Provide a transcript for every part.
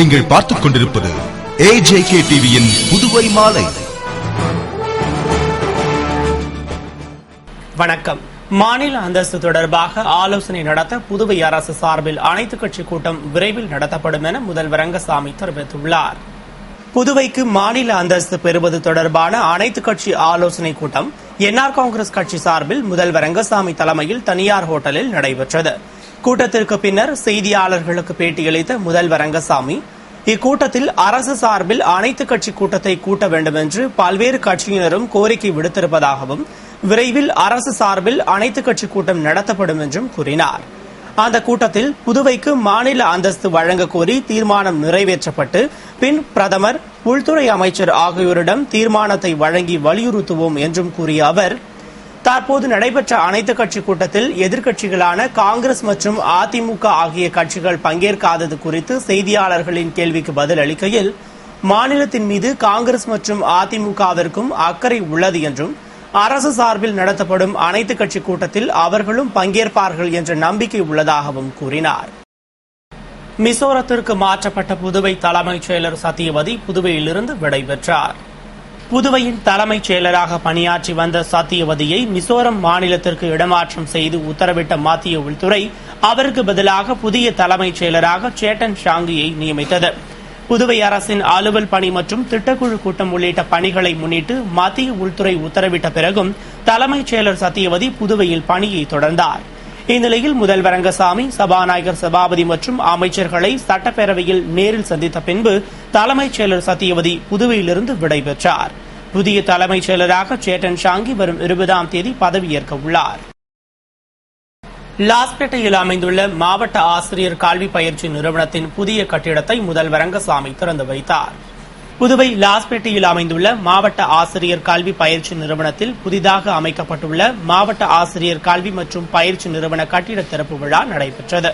நீங்கள் பார்த்துக் கொண்டிருப்பது AJK டிவியின் புதுவை மாலை. வணக்கம். மாநில அந்தஸ்து தொடர்பாக ஆலோசனை நடத்த புதுவை அரசு சார்பில் அனைத்துக் கட்சி கூட்டம் விரைவில் நடத்தப்படும் என முதல்வர் ரங்கசாமி தெரிவித்துள்ளார். புதுவைக்கு மாநில அந்தஸ்து பெறுவது தொடர்பான அனைத்துக் கட்சி ஆலோசனை கூட்டம் என்ஆர் காங்கிரஸ் கட்சி சார்பில் முதல்வர் ரங்கசாமி தலைமையில் தனியார் ஹோட்டலில் நடைபெற்றது. கூட்டத்திற்கு பின்னர் செய்தியாளர்களுக்கு பேட்டியளித்த முதல்வர் ரங்கசாமி, இக்கூட்டத்தில் அரசு சார்பில் அனைத்துக் கட்சி கூட்டத்தை கூட்ட வேண்டும் என்று பல்வேறு கட்சியினரும் கோரிக்கை விடுத்திருப்பதாகவும், விரைவில் அரசு சார்பில் அனைத்துக் கட்சி கூட்டம் நடத்தப்படும் என்றும் கூறினார். அந்த கூட்டத்தில் புதுவைக்கு மாநில அந்தஸ்து வழங்க கோரி தீர்மானம் நிறைவேற்றப்பட்டு பின் பிரதமர், உள்துறை அமைச்சர் ஆகியோரிடம் தீர்மானத்தை வழங்கி வலியுறுத்துவோம் என்றும் கூறிய அவர், தற்போது நடைபெற்ற அனைத்துக் கட்சி கூட்டத்தில் எதிர்க்கட்சிகளான காங்கிரஸ் மற்றும் அதிமுக ஆகிய கட்சிகள் பங்கேற்காதது குறித்து செய்தியாளர்களின் கேள்விக்கு பதில் அளிக்கையில், மாநிலத்தின் மீது காங்கிரஸ் மற்றும் அதிமுகவிற்கும் அக்கறை உள்ளது என்றும், அரசு சார்பில் நடத்தப்படும் அனைத்துக் கட்சி கூட்டத்தில் அவர்களும் பங்கேற்பார்கள் என்ற நம்பிக்கை உள்ளதாகவும் கூறினார். மிசோரத்திற்கு மாற்றப்பட்ட புதுவை தலைமைச் செயலர் சத்தியவதி புதுவையிலிருந்து விடைபெற்றார். புதுவையின் தலைமைச் செயலராக பணியாற்றி வந்த சத்தியவதியை மிசோரம் மாநிலத்திற்கு இடமாற்றம் செய்து உத்தரவிட்ட மத்திய உள்துறை அவருக்கு பதிலாக புதிய தலைமைச் செயலராக சேட்டன் ஷாங்கியை நியமித்தது. புதுவை அரசின் அலுவல் பணி மற்றும் திட்டக்குழு கூட்டம் உள்ளிட்ட பணிகளை முன்னிட்டு மத்திய உள்துறை உத்தரவிட்ட பிறகும் தலைமைச் செயலர் சத்தியவதி புதுவையில் பணியை தொடர்ந்தார். இந்நிலையில் முதல்வர் ரங்கசாமி சபாநாயகர் சபாபதி மற்றும் அமைச்சர்களை சட்டப்பேரவையில் நேரில் சந்தித்த பின்பு தலைமைச் செயலர் சத்தியவதி புதுவையிலிருந்து விடைபெற்றார். புதிய தலைமைச் செயலராக சேட்டன் ஷாங்கி வரும் 20ஆம் தேதி பதவியேற்க உள்ளார். லாஸ்பேட்டையில் அமைந்துள்ள மாவட்ட ஆசிரியர் கல்வி பயிற்சி நிறுவனத்தின் புதிய கட்டிடத்தை முதல்வர் ரங்கசாமி திறந்து வைத்தார். புதுவை லாஸ்பேட்டையில் அமைந்துள்ள மாவட்ட ஆசிரியர் கல்வி பயிற்சி நிறுவனத்தில் புதிதாக அமைக்கப்பட்டுள்ள மாவட்ட ஆசிரியர் கல்வி மற்றும் பயிற்சி நிறுவன கட்டிட திறப்பு விழா நடைபெற்றது.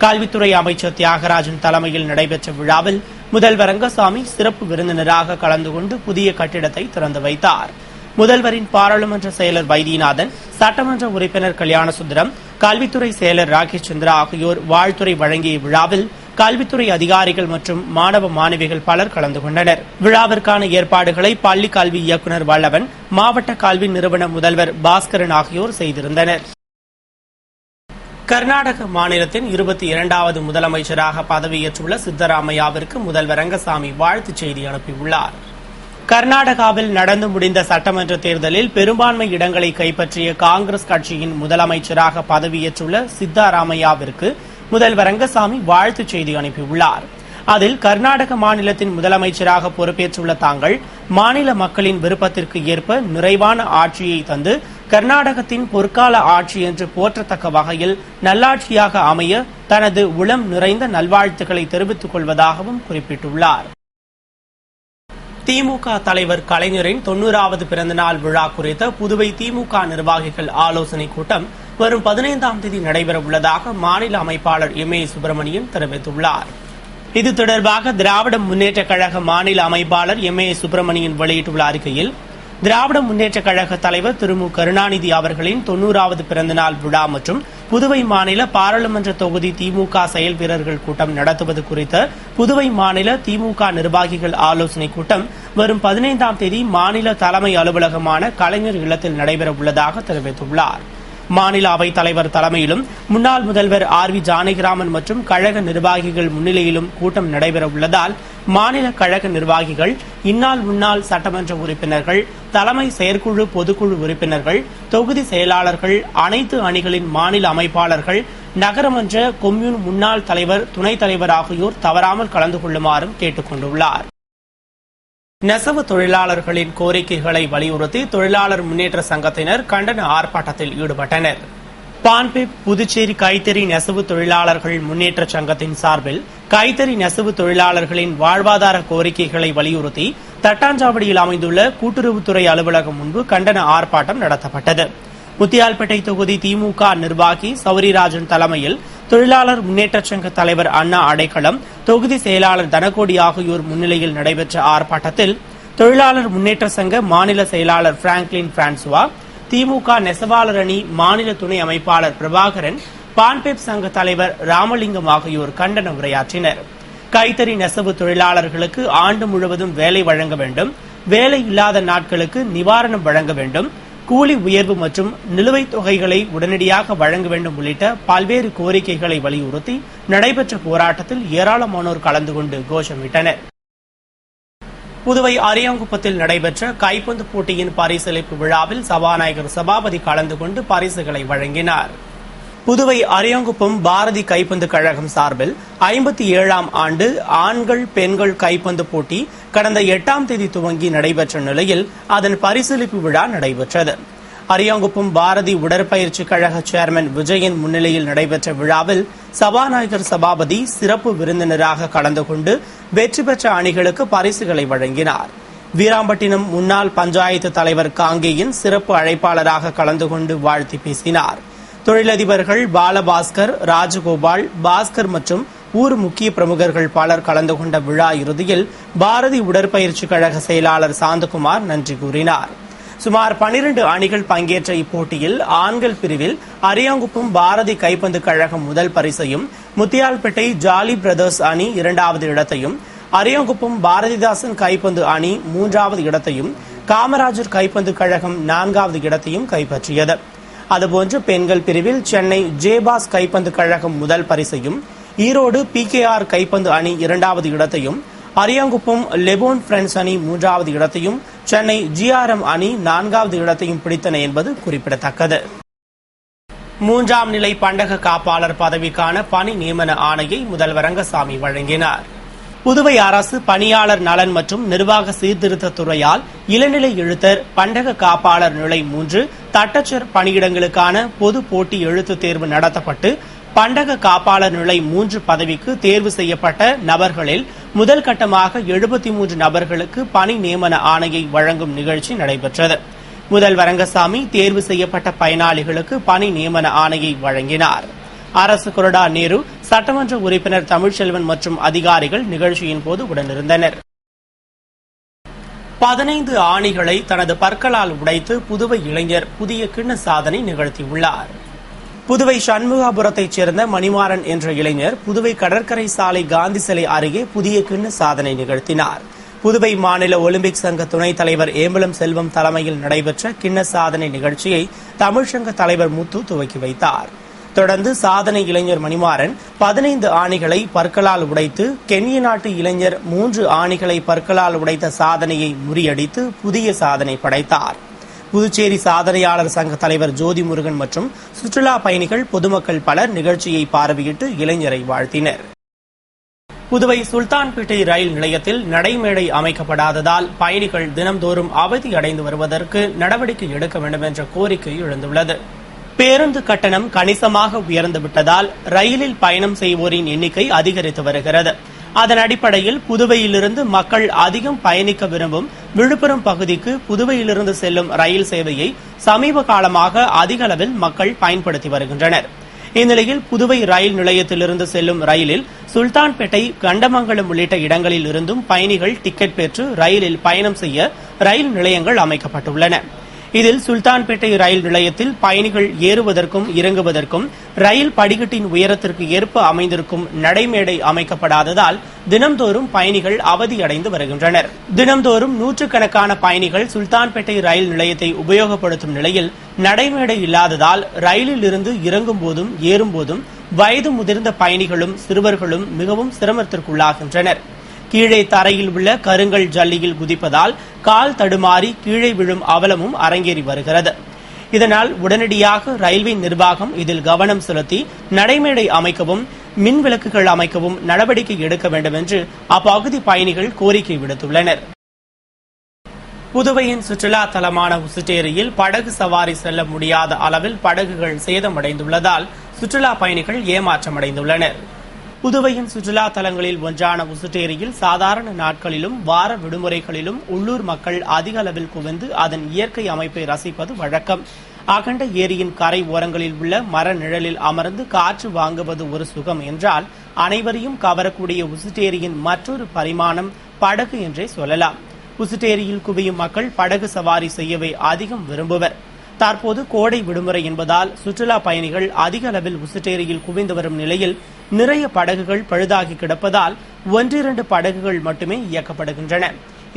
கல்வித்துறை அமைச்சர் தியாகராஜன் தலைமையில் நடைபெற்ற விழாவில் முதல்வர் ரங்கசாமி சிறப்பு விருந்தினராக கலந்து கொண்டு புதிய கட்டிடத்தை திறந்து வைத்தார். முதல்வரின் பாராளுமன்ற செயலர் வைத்தியநாதன், சட்டமன்ற உறுப்பினர் கல்யாணசுந்தரம், கல்வித்துறை செயலர் ராகேஷ் சந்திரா ஆகியோர் வாழ்த்துறை வழங்கிய விழாவில் கல்வித்துறை அதிகாரிகள் மற்றும் மாணவ மாணவிகள் பலர் கலந்து கொண்டனர். விழாவிற்கான ஏற்பாடுகளை பள்ளி கல்வி இயக்குநர் வல்லவன், மாவட்ட கல்வி நிறுவன முதல்வர் பாஸ்கரன் ஆகியோர் செய்திருந்தனர். கர்நாடக மாநிலத்தின் 22வது முதலமைச்சராக பதவியேற்றுள்ள சித்தராமையாவிற்கு முதல்வர் ரங்கசாமி வாழ்த்துச் செய்தி அனுப்பியுள்ளார். கர்நாடகாவில் நடந்து முடிந்த சட்டமன்ற தேர்தலில் பெரும்பான்மை இடங்களை கைப்பற்றிய காங்கிரஸ் கட்சியின் முதலமைச்சராக பதவியேற்றுள்ள சித்தராமையாவிற்கு முதல்வர் ரங்கசாமி வாழ்த்துச் செய்தி அனுப்பியுள்ளார். அதில் கர்நாடக மாநிலத்தின் முதலமைச்சராக பொறுப்பேற்றுள்ள தாங்கள் மாநில மக்களின் விருப்பத்திற்கு ஏற்ப நிறைவான ஆட்சியை தந்து கர்நாடகத்தின் பொற்கால ஆட்சி என்று போற்றத்தக்க வகையில் நல்லாட்சியாக அமைய தனது உளம் நிறைந்த நல்வாழ்த்துக்களை தெரிவித்துக் கொள்வதாகவும் குறிப்பிட்டுள்ளார். திமுக தலைவர் கலைஞரின் 90வது பிறந்தநாள் விழா குறித்த புதுவை திமுக நிர்வாகிகள் ஆலோசனைக் கூட்டம் வரும் 15ஆம் தேதி நடைபெற உள்ளதாக மாநில அமைப்பாளர் MA சுப்பிரமணியன் தெரிவித்துள்ளார். இது தொடர்பாக திராவிட முன்னேற்ற கழக மாநில அமைப்பாளர் MA சுப்பிரமணியன் வெளியிட்டுள்ள அறிக்கையில், திராவிட முன்னேற்ற கழக தலைவர் திரு மு கருணாநிதி அவர்களின் 90வது பிறந்தநாள் விழா மற்றும் புதுவை மாநில பாராளுமன்ற தொகுதி திமுக செயல் வீரர்கள் கூட்டம் நடத்துவது குறித்த புதுவை மாநில திமுக நிர்வாகிகள் ஆலோசனைக் கூட்டம் வரும் 15ஆம் தேதி மாநில தலைமை அலுவலகமான கலைஞர் இல்லத்தில் நடைபெற உள்ளதாக தெரிவித்துள்ளார். மாநில அவைத் தலைவர் தலைமையிலும் முன்னாள் முதல்வர் RV ஜானகிராமன் மற்றும் கழக நிர்வாகிகள் முன்னிலையிலும் கூட்டம் நடைபெற உள்ளதால் மாநில கழக நிர்வாகிகள், இந்நாள் முன்னாள் சட்டமன்ற உறுப்பினர்கள், தலைமை செயற்குழு பொதுக்குழு உறுப்பினர்கள், தொகுதி செயலாளர்கள், அனைத்து அணிகளின் மாநில அமைப்பாளர்கள், நகரமன்ற கொம்யூன் முன்னாள் தலைவர், துணைத் தலைவர் ஆகியோர் தவறாமல் கலந்து கொள்ளுமாறும் கேட்டுக் கொண்டுள்ளார். நெசவு தொழிலாளர்களின் கோரிக்கைகளை வலியுறுத்தி தொழிலாளர் முன்னேற்ற சங்கத்தினர் கண்டன ஆர்ப்பாட்டத்தில் ஈடுபட்டனர். பான்பேப் புதுச்சேரி கைத்தறி நெசவு தொழிலாளர்கள் முன்னேற்ற சங்கத்தின் சார்பில் கைத்தறி நெசவு தொழிலாளர்களின் வாழ்வாதார கோரிக்கைகளை வலியுறுத்தி தட்டாஞ்சாவடியில் அமைந்துள்ள கூட்டுறவுத்துறை அலுவலகம் முன்பு கண்டன ஆர்ப்பாட்டம் நடத்தப்பட்டது. முத்தியால்பேட்டை தொகுதி திமுக நிர்வாகி சௌரிராஜன் தலைமையில் தொழிலாளர் முன்னேற்ற சங்க தலைவர் அண்ணா அடைக்கலம், தொகுதி செயலாளர் தனகோடி ஆகியோர் முன்னிலையில் நடைபெற்ற ஆர்ப்பாட்டத்தில் தொழிலாளர் முன்னேற்ற சங்க மாநில செயலாளர் பிராங்க்லின் பிரான்சுவா, திமுக நெசவாளர் அணி மாநில துணை அமைப்பாளர் பிரபாகரன், பான்பேப் சங்க தலைவர் ராமலிங்கம் ஆகியோர் கண்டன உரையாற்றினர். கைத்தறி நெசவு தொழிலாளர்களுக்கு ஆண்டு முழுவதும் வேலை வழங்க வேண்டும், வேலை இல்லாத நாட்களுக்கு நிவாரணம் வழங்க வேண்டும், கூலி உயர்வு மற்றும் நிலுவைத் தொகைகளை உடனடியாக வழங்க வேண்டும் உள்ளிட்ட பல்வேறு கோரிக்கைகளை வலியுறுத்தி நடைபெற்ற போராட்டத்தில் ஏராளமானோர் கலந்து கொண்டு கோஷமிட்டனர். புதுவை அரியாங்குப்பத்தில் நடைபெற்ற கைப்பந்து போட்டியின் பரிசளிப்பு விழாவில் சபாநாயகர் சபாபதி கலந்து கொண்டு பரிசுகளை வழங்கினார். புதுவை அரியாங்குப்பம் பாரதி கைப்பந்து கழகம் சார்பில் 57ஆம் ஆண்டு ஆண்கள் பெண்கள் கைப்பந்து போட்டி கடந்த 8ஆம் தேதி துவங்கி நடைபெற்ற நிலையில் அதன் பரிசளிப்பு விழா நடைபெற்றது. அரியாங்குப்பம் பாரதி உடற்பயிற்சி கழக சேர்மன் விஜயன் முன்னிலையில் நடைபெற்ற விழாவில் சபாநாயகர் சபாபதி சிறப்பு விருந்தினராக கலந்து கொண்டு வெற்றி பெற்ற அணிகளுக்கு பரிசுகளை வழங்கினார். வீராம்பட்டினம் முன்னாள் பஞ்சாயத்து தலைவர் காங்கேயின் சிறப்பு அழைப்பாளராக கலந்து கொண்டு வாழ்த்தி பேசினார். தொழிலதிபர்கள் பாலபாஸ்கர், ராஜகோபால், பாஸ்கர் மற்றும் ஊர் முக்கிய பிரமுகர்கள் பலர் கலந்து கொண்ட விழா இறுதியில் பாரதி உடற்பயிற்சி கழக செயலாளர் சாந்தகுமார் நன்றி கூறினார். சுமார் 12 அணிகள் பங்கேற்ற இப்போட்டியில் ஆண்கள் பிரிவில் அரியாங்குப்பம் பாரதி கைப்பந்து கழகம் முதல் பரிசையும், முத்தியால்பேட்டை ஜாலி பிரதர்ஸ் அணி 2வது இடத்தையும், அரியாங்குப்பம் பாரதிதாசன் கைப்பந்து அணி 3வது இடத்தையும், காமராஜர் கைப்பந்து கழகம் 4வது இடத்தையும் கைப்பற்றியது. அதுபோன்று பெண்கள் பிரிவில் சென்னை ஜேபாஸ் கைப்பந்து கழகம் முதல் பரிசையும், ஈரோடு PKR கைப்பந்து அணி 2வது இடத்தையும், அரியாங்குப்பம் லெபோன் பிரெண்ட்ஸ் அணி 3வது இடத்தையும், சென்னை GRM அணி 4வது இடத்தையும் பிடித்தன என்பது குறிப்பிடத்தக்கது. 3ஆம் நிலை பண்டக காப்பாளர் பதவிக்கான பணி நியமன ஆணையை முதல்வர் ரங்கசாமி வழங்கினார். புதுவை அரசு பணியாளர் நலன் மற்றும் நிர்வாக சீர்திருத்த துறையால் இளநிலை எழுத்தர், பண்டக காப்பாளர் நிலை 3 தட்டச்சர் பணியிடங்களுக்கான பொது போட்டி எழுத்துத் தேர்வு நடத்தப்பட்டு பண்டக காப்பாளர் நிலை 3 பதவிக்கு தேர்வு செய்யப்பட்ட நபர்களில் முதல் கட்டமாக 73 நபர்களுக்கு பணி நியமன ஆணையை வழங்கும் நிகழ்ச்சி நடைபெற்றது. முதல்வர் ரங்கசாமி தேர்வு செய்யப்பட்ட பயனாளிகளுக்கு பணி நியமன ஆணையை வழங்கினார். அரசு கொறடா நேரு, சட்டமன்ற உறுப்பினர் தமிழ்ச்செல்வன் மற்றும் அதிகாரிகள் நிகழ்ச்சியின் போது உடனிருந்தனர். 15 ஆணிகளை தனது பற்களால் உடைத்து புதுவை இளைஞர் புதிய கிண்ண சாதனை நிகழ்த்தியுள்ளார். புதுவை சண்முகாபுரத்தைச் சேர்ந்த மணிமாறன் என்ற இளைஞர் புதுவை கடற்கரை சாலை காந்தி சிலை அருகே புதிய கிண்ண சாதனை நிகழ்த்தினார். புதுவை மாநில ஒலிம்பிக் சங்க துணைத் தலைவர் ஏம்பலம் செல்வம் தலைமையில் நடைபெற்ற கிண்ண சாதனை நிகழ்ச்சியை தமிழ்ச்சங்க தலைவர் முத்து துவக்கி வைத்தார். தொடர்ந்து சாதனை இளைஞர் மணிமாறன் 15 ஆணிகளை பற்களால் உடைத்து, கென்ய நாட்டு இளைஞர் 3 ஆணிகளை பற்களால் உடைத்த சாதனையை முறியடித்து புதிய சாதனை படைத்தார். புதுச்சேரி சாதனையாளர் சங்க தலைவர் ஜோதி முருகன் மற்றும் சுற்றுலா பயணிகள், பொதுமக்கள் பலர் நிகழ்ச்சியை பார்வையிட்டு இளைஞரை வாழ்த்தினர். புதுவை சுல்தான்பேட்டை ரயில் நிலையத்தில் நடைமேடை அமைக்கப்படாததால் பயணிகள் தினம்தோறும் அவதி அடைந்து வருவதற்கு நடவடிக்கை எடுக்க வேண்டும் என்ற கோரிக்கை எழுந்துள்ளது. பேருந்து கட்டணம் கணிசமாக உயர்ந்துவிட்டதால் ரயிலில் பயணம் செய்வோரின் எண்ணிக்கை அதிகரித்து வருகிறது. அதன் அடிப்படையில் புதுவையிலிருந்து மக்கள் அதிகம் பயணிக்க விரும்பும் விழுப்புரம் பகுதிக்கு புதுவையிலிருந்து செல்லும் ரயில் சேவையை சமீப காலமாக அதிக அளவில் மக்கள் பயன்படுத்தி வருகின்றனர். இந்நிலையில் புதுவை ரயில் நிலையத்திலிருந்து செல்லும் ரயிலில் சுல்தான்பேட்டை, கண்டமங்கலம் உள்ளிட்ட இடங்களில் இருந்தும் பயணிகள் டிக்கெட் பெற்று ரயிலில் பயணம் செய்ய ரயில் நிலையங்கள் அமைக்கப்பட்டுள்ளன. இதில் சுல்தான்பேட்டை ரயில் நிலையத்தில் பயணிகள் ஏறுவதற்கும் இறங்குவதற்கும் ரயில் படிக்கட்டின் உயரத்திற்கு ஏற்ப அமைந்திருக்கும் நடைமேடை அமைக்கப்படாததால் தினம்தோறும் பயணிகள் அவதியடைந்து வருகின்றனர். தினம்தோறும் நூற்றுக்கணக்கான பயணிகள் சுல்தான்பேட்டை ரயில் நிலையத்தை உபயோகப்படுத்தும் நிலையில் நடைமேடை இல்லாததால் ரயிலில் இருந்து இறங்கும் போதும் ஏறும் போதும் வயது முதிர்ந்த பயணிகளும் சிறுவர்களும் மிகவும் சிரமத்திற்குள்ளாகின்றனர். கீழே தரையில் உள்ள கருங்கல் ஜல்லியில் குதிப்பதால் கால் தடுமாறி கீழே விழும் அவலமும் அரங்கேறி வருகிறது. இதனால் உடனடியாக ரயில்வே நிர்வாகம் இதில் கவனம் செலுத்தி நடைமேடை அமைக்கவும், மின் விளக்குகள் அமைக்கவும் நடவடிக்கை எடுக்க வேண்டும் என்று அப்பகுதி பயணிகள் கோரிக்கை விடுத்துள்ளனர். புதுவையின் சுற்றுலா தலமான உசுட்டேரியில் படகு சவாரி செல்ல முடியாத அளவில் படகுகள் சேதமடைந்துள்ளதால் சுற்றுலா பயணிகள் ஏமாற்றமடைந்துள்ளனர். புதுவையின் சுற்றுலா தலங்களில் ஒன்றான உசுட்டேரியில் சாதாரண நாட்களிலும் வார விடுமுறைகளிலும் உள்ளூர் மக்கள் அதிக அளவில் குவிந்து அதன் இயற்கை அமைப்பை ரசிப்பது வழக்கம். அகண்ட ஏரியின் கரை ஓரங்களில் உள்ள மர நிழலில் அமர்ந்து காற்று வாங்குவது ஒரு சுகம் என்றால், அனைவரையும் கவரக்கூடிய உசுட்டேரியின் மற்றொரு பரிமாணம் படகு என்றே சொல்லலாம். உசுட்டேரியில் குவியும் மக்கள் படகு சவாரி செய்யவே அதிகம் விரும்புவர். தற்போது கோடை விடுமுறை என்பதால் சுற்றுலா பயணிகள் அதிக அளவில் உசுட்டேரியில் குவிந்து வரும் நிலையில் நிறைய படகுகள் பழுதாகி கிடப்பதால் 1-2 படகுகள் மட்டுமே இயக்கப்படுகின்றன.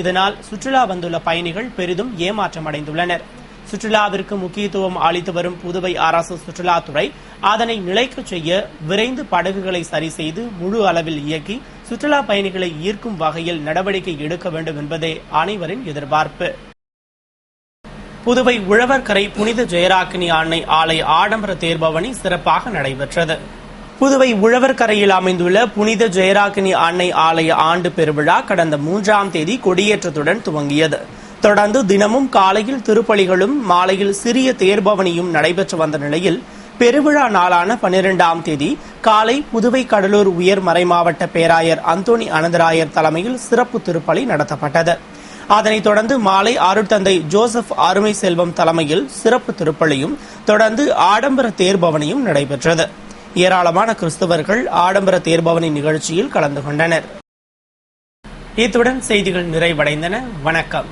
இதனால் சுற்றுலா வந்துள்ள பயணிகள் பெரிதும் ஏமாற்றம் அடைந்துள்ளனர். சுற்றுலாவிற்கு முக்கியத்துவம் அளித்து வரும் புதுவை அரசு சுற்றுலாத்துறை அதனை நிலைக்கச் செய்ய விரைந்து படகுகளை சரி செய்து முழு அளவில் இயக்கி சுற்றுலா பயணிகளை ஈர்க்கும் வகையில் நடவடிக்கை எடுக்க வேண்டும் என்பதே அனைவரின் எதிர்பார்ப்பு. புதுவை உழவர்கரை புனித ஜெயராக்கினி அன்னை ஆலய ஆடம்பர தேர்பவனி சிறப்பாக நடைபெற்றது. புதுவை உழவர்கரையில் அமைந்துள்ள புனித ஜெயராக்கினி அன்னை ஆலய ஆண்டு பெருவிழா கடந்த 3ஆம் தேதி கொடியேற்றத்துடன் துவங்கியது. தொடர்ந்து தினமும் காலையில் திருப்பலிகளும் மாலையில் சிறிய தேர்பவனியும் நடைபெற்று வந்த நிலையில் பெருவிழா நாளான 12ஆம் தேதி காலை புதுவை கடலூர் உயர் மறைமாவட்ட பேராயர் அந்தோணி அனந்தராயர் தலைமையில் சிறப்பு திருப்பலி நடத்தப்பட்டது. அதனைத் தொடர்ந்து மாலை அருட்தந்தை ஜோசப் அருமை செல்வம் தலைமையில் சிறப்பு திருப்பலியும் தொடர்ந்து ஆடம்பர தேர்பவனியும் நடைபெற்றது. ஏராளமான கிறிஸ்தவர்கள் ஆடம்பர தேர்பவனி நிகழ்ச்சியில் கலந்து கொண்டனர். இத்துடன் செய்திகள் நிறைவடைந்தன. வணக்கம்.